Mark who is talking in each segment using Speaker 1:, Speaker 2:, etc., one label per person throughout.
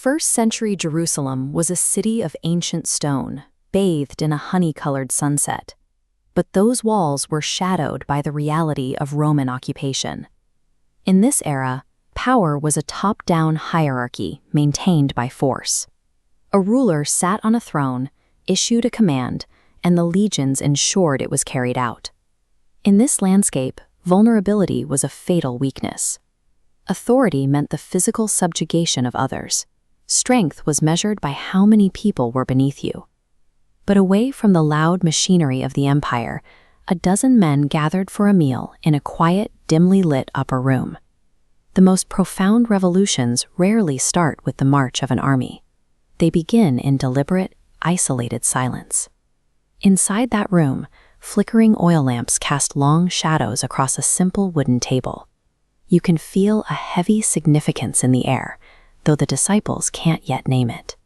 Speaker 1: First-century Jerusalem was a city of ancient stone, bathed in a honey-colored sunset. But those walls were shadowed by the reality of Roman occupation. In this era, power was a top-down hierarchy maintained by force. A ruler sat on a throne, issued a command, and the legions ensured it was carried out. In this landscape, vulnerability was a fatal weakness. Authority meant the physical subjugation of others. Strength was measured by how many people were beneath you. But away from the loud machinery of the empire, a dozen men gathered for a meal in a quiet, dimly lit upper room. The most profound revolutions rarely start with the march of an army. They begin in deliberate, isolated silence. Inside that room, flickering oil lamps cast long shadows across a simple wooden table. You can feel a heavy significance in the air, though the disciples can't yet name it.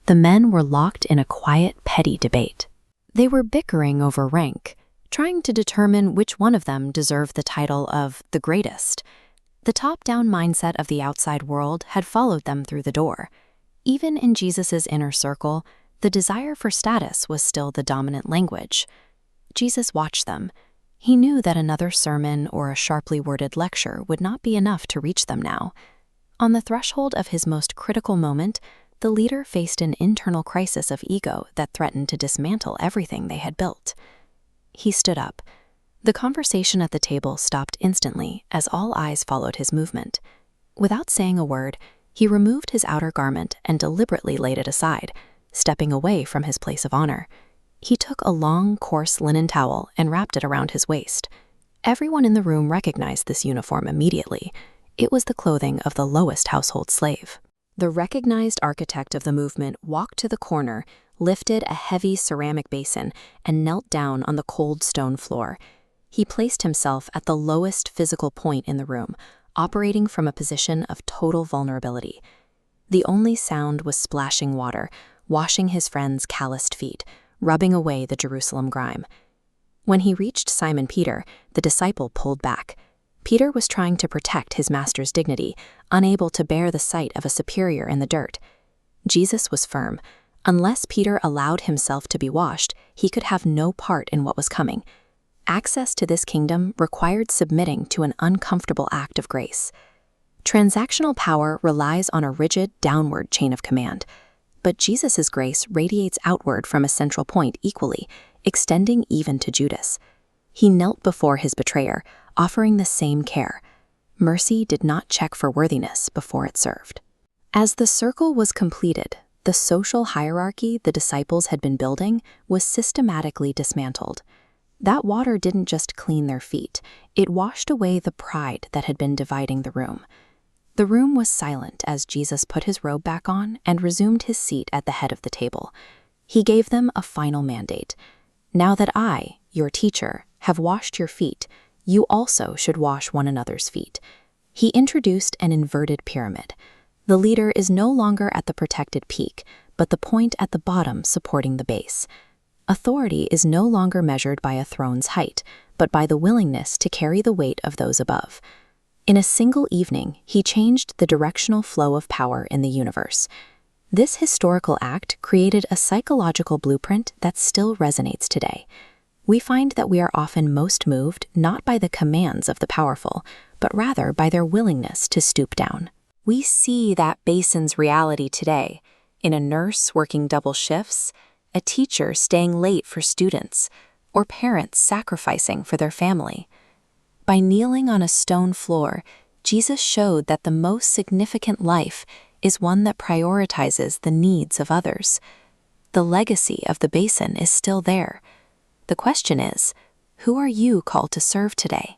Speaker 1: The men were locked in a quiet, petty debate. They were bickering over rank, trying to determine which one of them deserved the title of the greatest. The top-down mindset of the outside world had followed them through the door. Even in Jesus's inner circle, the desire for status was still the dominant language. Jesus watched them. He knew that another sermon or a sharply worded lecture would not be enough to reach them now. On the threshold of his most critical moment, the leader faced an internal crisis of ego that threatened to dismantle everything they had built. He stood up. The conversation at the table stopped instantly as all eyes followed his movement. Without saying a word, he removed his outer garment and deliberately laid it aside, stepping away from his place of honor. He took a long, coarse linen towel and wrapped it around his waist. Everyone in the room recognized this uniform immediately. It was the clothing of the lowest household slave. The recognized architect of the movement walked to the corner, lifted a heavy ceramic basin, and knelt down on the cold stone floor. He placed himself at the lowest physical point in the room, operating from a position of total vulnerability. The only sound was splashing water, washing his friend's calloused feet, rubbing away the Jerusalem grime. When he reached Simon Peter, the disciple pulled back. Peter was trying to protect his master's dignity, unable to bear the sight of a superior in the dirt. Jesus was firm. Unless Peter allowed himself to be washed, he could have no part in what was coming. Access to this kingdom required submitting to an uncomfortable act of grace. Transactional power relies on a rigid, downward chain of command. But Jesus' grace radiates outward from a central point equally, extending even to Judas. He knelt before his betrayer, offering the same care. Mercy did not check for worthiness before it served. As the circle was completed, the social hierarchy the disciples had been building was systematically dismantled. That water didn't just clean their feet, it washed away the pride that had been dividing the room. The room was silent as Jesus put his robe back on and resumed his seat at the head of the table. He gave them a final mandate. Now that I, your teacher, have washed your feet, you also should wash one another's feet. He introduced an inverted pyramid. The leader is no longer at the protected peak, but the point at the bottom supporting the base. Authority is no longer measured by a throne's height, but by the willingness to carry the weight of those above. In a single evening, he changed the directional flow of power in the universe. This historical act created a psychological blueprint that still resonates today. We find that we are often most moved not by the commands of the powerful, but rather by their willingness to stoop down. We see that basin's reality today, in a nurse working double shifts, a teacher staying late for students, or parents sacrificing for their family. By kneeling on a stone floor, Jesus showed that the most significant life is one that prioritizes the needs of others. The legacy of the basin is still there. The question is, who are you called to serve today?